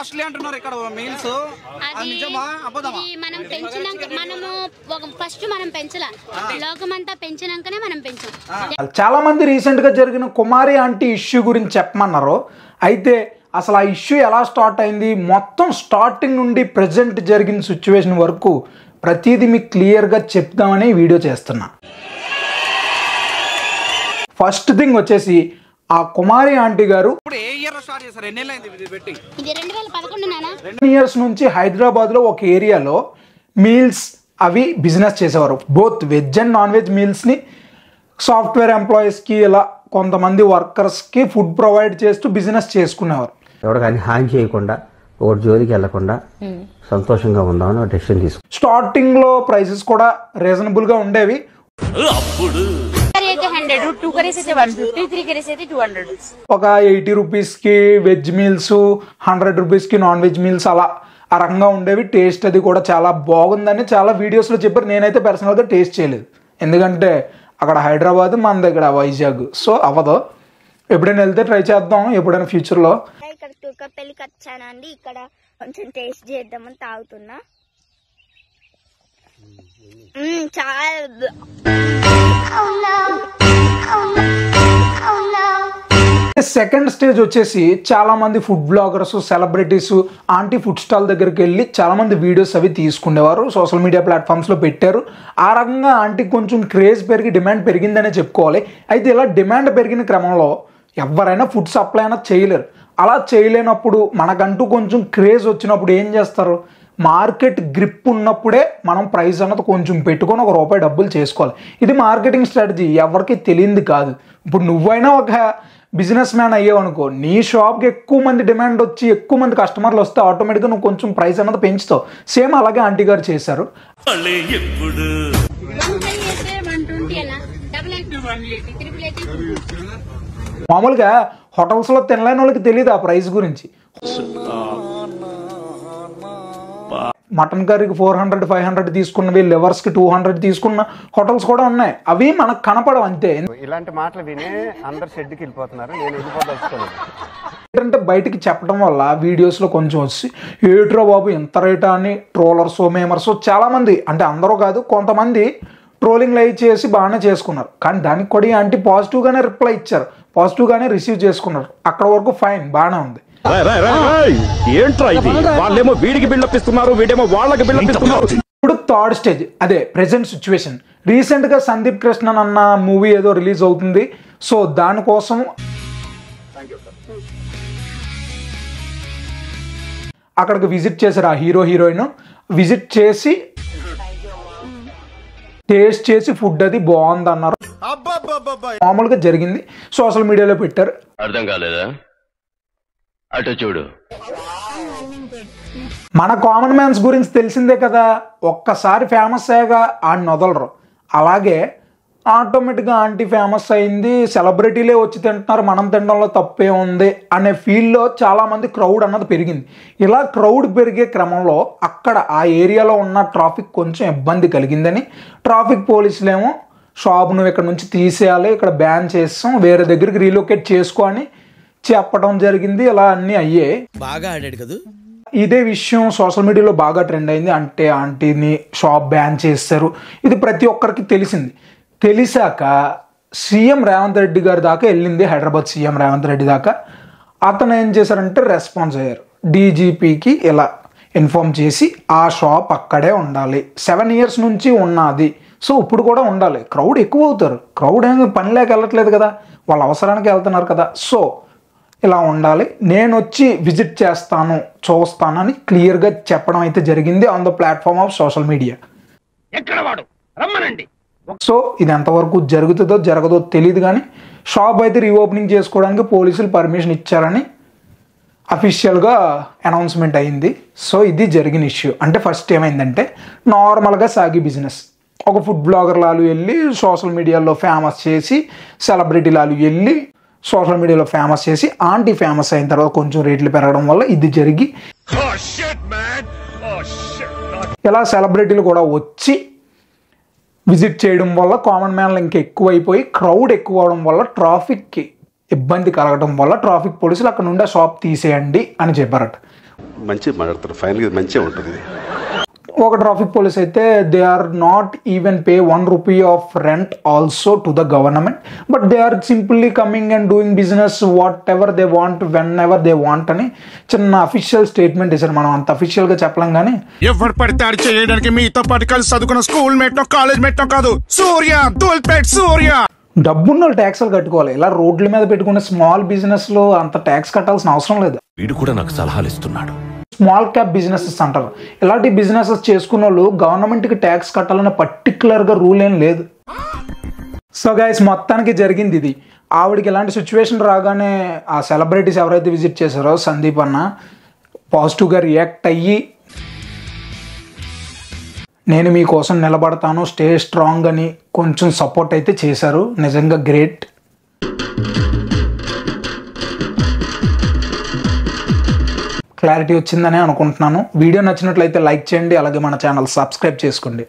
Costly అంటున్నారు ఇక్కడ meals. అది నిజమా అబద్ధమా? మనం పెంచినాక మనము ఫస్ట్ మనం పెంచలా, లోకమంతా పెంచినాకనే మనం పెంచాం. చాలా మంది రీసెంట్ గా జరిగిన కుమారి ఆంటీ ఇష్యూ గురించి చెప్పమన్నారు. అయితే అసలు ఆ ఇష్యూ ఎలా స్టార్ట్ అయింది, మొత్తం స్టార్టింగ్ నుండి ప్రెజెంట్ జరిగిన సిచ్యువేషన్ వరకు ప్రతిదీ మీకు క్లియర్గా చెప్దామని వీడియో చేస్తున్నా. ఫస్ట్ థింగ్ వచ్చేసి ఆ కుమారి ఆంటీ గారు 2 years నుంచి హైదరాబాద్లో ఒక ఏరియాలో మీల్స్ అవి బిజినెస్ చేసేవారు. Both veg and non veg మీల్స్ని సాఫ్ట్వేర్ ఎంప్లాయీస్కి ఇలా కొంతమంది వర్కర్స్కి ఫుడ్ ప్రొవైడ్ చేస్తూ బిజినెస్ చేసుకునేవారు. ఎవరికైనా హాని చేయకుండా, ఒకటి జోలికి వెళ్లకుండా సంతోషంగా ఉందామని డెసిషన్ తీసుకున్నాం. స్టార్టింగ్లో ప్రైసెస్ కూడా రీజనబుల్గా ఉండేవి. ఒక 80 రూపీస్కి వెజ్ మీల్స్, 100 రూపీస్కి నాన్ వెజ్ మీల్స్ అలా ఆ రకంగా ఉండేవి. టేస్ట్ అది కూడా చాలా బాగుందని చాలా వీడియోస్లో చెప్పారు. నేనైతే పర్సనల్గా టేస్ట్ చేయలేదు, ఎందుకంటే అక్కడ హైదరాబాద్, మన దగ్గర వైజాగ్, సో అవ్వదు. ఎప్పుడైనా వెళ్తే ట్రై చేద్దాం, ఎప్పుడైనా ఫ్యూచర్లో. ఇక్కడ తుర్కపల్లికి వచ్చానండి, ఇక్కడ కొంచెం టేస్ట్ చేద్దామని తాగుతున్నా. చాలా సెకండ్ స్టేజ్ వచ్చేసి చాలా మంది food bloggers, celebrities aunty food stall దగ్గరికి వెళ్ళి చాలా మంది వీడియోస్ అవి తీసుకునేవారు, సోషల్ మీడియా ప్లాట్ఫామ్స్లో పెట్టారు. ఆ రకంగా ఆంటీకి కొంచెం క్రేజ్ పెరిగి డిమాండ్ పెరిగిందనే చెప్పుకోవాలి. అయితే ఇలా డిమాండ్ పెరిగిన క్రమంలో ఎవరైనా ఫుడ్ సప్లై అయినా చేయలేరు. అలా చేయలేనప్పుడు మనకంటూ కొంచెం క్రేజ్ వచ్చినప్పుడు ఏం చేస్తారు, మార్కెట్ గ్రిప్ ఉన్నప్పుడే మనం ప్రైస్ అన్నది కొంచెం పెట్టుకొని ₹1 డబ్బులు చేసుకోవాలి. ఇది మార్కెటింగ్ స్ట్రాటజీ, ఎవరికి తెలియంది కాదు. ఇప్పుడు నువ్వైనా ఒక బిజినెస్ మ్యాన్ అయ్యావనుకో, నీ షాప్కి ఎక్కువ మంది డిమాండ్ వచ్చి ఎక్కువ మంది కస్టమర్లు వస్తే ఆటోమేటిక్గా నువ్వు కొంచెం ప్రైస్ అన్నది పెంచుతావు. సేమ్ అలాగే ఆంటీ గారు చేశారు. మామూలుగా హోటల్స్లో తినలేని వాళ్ళకి తెలియదు ఆ ప్రైస్ గురించి. మటన్ కర్రీకి 400, 500 తీసుకున్నవి, లివర్స్కి 200 తీసుకున్న హోటల్స్ కూడా ఉన్నాయి. అవి మనకు కనపడవు అంతే. ఇలాంటి మాటలు విని అందరు షెడ్కి వెళ్ళిపోతున్నారు, నేను వెళ్ళిపోదలుచుకోలేదు. ఏంటంటే బయటికి చెప్పడం వల్ల వీడియోస్లో కొంచెం వచ్చి ఏట్రో బాబు ఎంత రేటా అని ట్రోలర్స్, మేమర్స్ చాలామంది, అంటే అందరూ కాదు కొంతమంది ట్రోలింగ్ లైవ్ చేసి బాగానే చేసుకున్నారు. కానీ దానికి కూడా అంటే పాజిటివ్గానే రిప్లై ఇచ్చారు, పాజిటివ్గానే రిసీవ్ చేసుకున్నారు. అక్కడ వరకు ఫైన్, బాగానే ఉంది. ఏంట్రా ఇది, వాళ్ళేమో వీడికి బిల్డప్ ఇస్తున్నారు, వీడేమో వాళ్ళకి బిల్డప్ ఇస్తున్నారు. ఇప్పుడు థర్డ్ స్టేజ్, అదే ప్రెజెంట్ సిచ్యువేషన్. రీసెంట్గా సందీప్ కృష్ణన్ అన్న మూవీ ఏదో రిలీజ్ అవుతుంది. సో దానికోసం అక్కడికి విజిట్ చేశారు ఆ హీరో హీరోయిన్. విజిట్ చేసి టేస్ట్ చేసి ఫుడ్ అది బాగుంది అన్నారు. మామూలుగా జరిగింది, సోషల్ మీడియాలో పెట్టారు. అర్థం కాలేదా? అటు చూడు. మన కామన్ మ్యాన్స్ గురించి తెలిసిందే కదా, ఒక్కసారి ఫేమస్ అయ్యాగా ఆడిని వదలరు. అలాగే ఆటోమేటిక్గా ఆంటీ ఫేమస్ అయింది, సెలబ్రిటీలే వచ్చి తింటున్నారు, మనం తినడంలో తప్పే ఉంది అనే ఫీల్లో చాలామంది క్రౌడ్ అన్నది పెరిగింది. ఇలా క్రౌడ్ పెరిగే క్రమంలో అక్కడ ఆ ఏరియాలో ఉన్న ట్రాఫిక్ కొంచెం ఇబ్బంది కలిగిందని ట్రాఫిక్ పోలీసులేమో షాప్ నువ్వు ఇక్కడ నుంచి తీసేయాలి, ఇక్కడ బ్యాన్ చేస్తాం, వేరే దగ్గరికి రీలొకేట్ చేసుకో అని చెప్పడం జరిగింది. ఇలా అన్నీ అయ్యాయి. బాగా ఆడాడు కదా. ఇదే విషయం సోషల్ మీడియాలో బాగా ట్రెండ్ అయింది. అంటే ఆంటీని షాప్ బ్యాన్ చేస్తారు, ఇది ప్రతి ఒక్కరికి తెలిసింది. తెలిసాక సీఎం రేవంత్ రెడ్డి గారి దాకా వెళ్ళింది, హైదరాబాద్ సీఎం రేవంత్ రెడ్డి దాకా. అతను ఏం చేశారంటే రెస్పాన్స్ అయ్యారు, డీజీపీకి ఇలా ఇన్ఫార్మ్ చేసి ఆ షాప్ అక్కడే ఉండాలి, 7 years నుంచి ఉన్నది, సో ఇప్పుడు కూడా ఉండాలి. క్రౌడ్ ఎక్కువ అవుతారు, క్రౌడ్ ఏమి పని లేక వెళ్ళట్లేదు కదా, వాళ్ళ అవసరానికి వెళ్తున్నారు కదా, సో ఇలా ఉండాలి, నేను వచ్చి విజిట్ చేస్తాను, చూస్తానని క్లియర్గా చెప్పడం అయితే జరిగింది on the platform of social media. So ఇది ఎంతవరకు జరుగుతుందో జరగదో తెలియదు, కానీ షాప్ అయితే రీఓపెనింగ్ చేసుకోవడానికి పోలీసులు పర్మిషన్ ఇచ్చారని అఫీషియల్గా అనౌన్స్మెంట్ అయింది. సో ఇది జరిగిన ఇష్యూ. అంటే ఫస్ట్ ఏమైందంటే నార్మల్గా సాగి బిజినెస్, ఒక ఫుడ్ బ్లాగర్ లాలు వెళ్ళి సోషల్ మీడియాలో ఫేమస్ చేసి, సెలబ్రిటీ లాలు వెళ్ళి సోషల్ మీడియాలో ఫేమస్ చేసి, ఆంటీ ఫేమస్ అయిన తర్వాత కొంచెం రేట్లు పెరగడం వల్ల ఇది జరిగి ఇలా సెలబ్రిటీలు కూడా వచ్చి విజిట్ చేయడం వల్ల కామన్ మ్యాన్లు ఇంకా ఎక్కువైపోయి క్రౌడ్ ఎక్కువ అవడం వల్ల ట్రాఫిక్కి ఇబ్బంది కలగడం వల్ల ట్రాఫిక్ పోలీసులు అక్కడ నుండి ఆ షాప్ తీసేయండి అని చెప్పారట. మంచి మాట్లాడతారు, ఫైనల్గా మంచిగా ఉంటుంది. ఒక ట్రాఫిక్ పోలీస్ అయితే they are not even pay 1 rupee of rent also to the government, but they are simply coming and doing business whatever they want whenever they want అని చిన్న అఫీషియల్ స్టేట్మెంట్ ఇచ్చారు. మనం అంత అఫీషియల్గా చెప్పలేం కానీ ఎవరు పడితే చేయడానికి మీతో పాటు కలిసి చదువుకున్న స్కూల్ మేట్నో కాలేజ్ మేట్నో కాదు, సూర్య దూల్పేట్ సూర్య. డబ్బున్న వాళ్ళు ట్యాక్స్లు కట్టుకోవాలి. ఇలా రోడ్ల మీద పెట్టుకునే స్మాల్ బిజినెస్లో అంత ట్యాక్స్ కట్టాల్సిన అవసరం లేదు. వీడు కూడా నాకు సలహాలు ఇస్తున్నాడు. స్మాల్ క్యాప్ బిజినెసెస్ అంటారు. ఇలాంటి బిజినెసెస్ చేసుకున్న వాళ్ళు గవర్నమెంట్కి ట్యాక్స్ కట్టాలనే పర్టికులర్గా రూల్ ఏం లేదు. సో గైస్, మొత్తానికి జరిగింది ఇది. ఆవిడకి ఇలాంటి సిచ్యువేషన్ రాగానే ఆ సెలబ్రిటీస్ ఎవరైతే విజిట్ చేశారో సందీప్ అన్న పాజిటివ్గా రియాక్ట్ అయ్యి నేను మీకోసం నిలబడతాను, స్టే స్ట్రాంగ్ అని కొంచెం సపోర్ట్ అయితే చేశారు. నిజంగా గ్రేట్. క్లారిటీ వచ్చిందని అనుకుంటున్నాను. వీడియో నచ్చినట్లయితే లైక్ చేయండి, అలాగే మన ఛానల్ సబ్స్క్రైబ్ చేసుకోండి.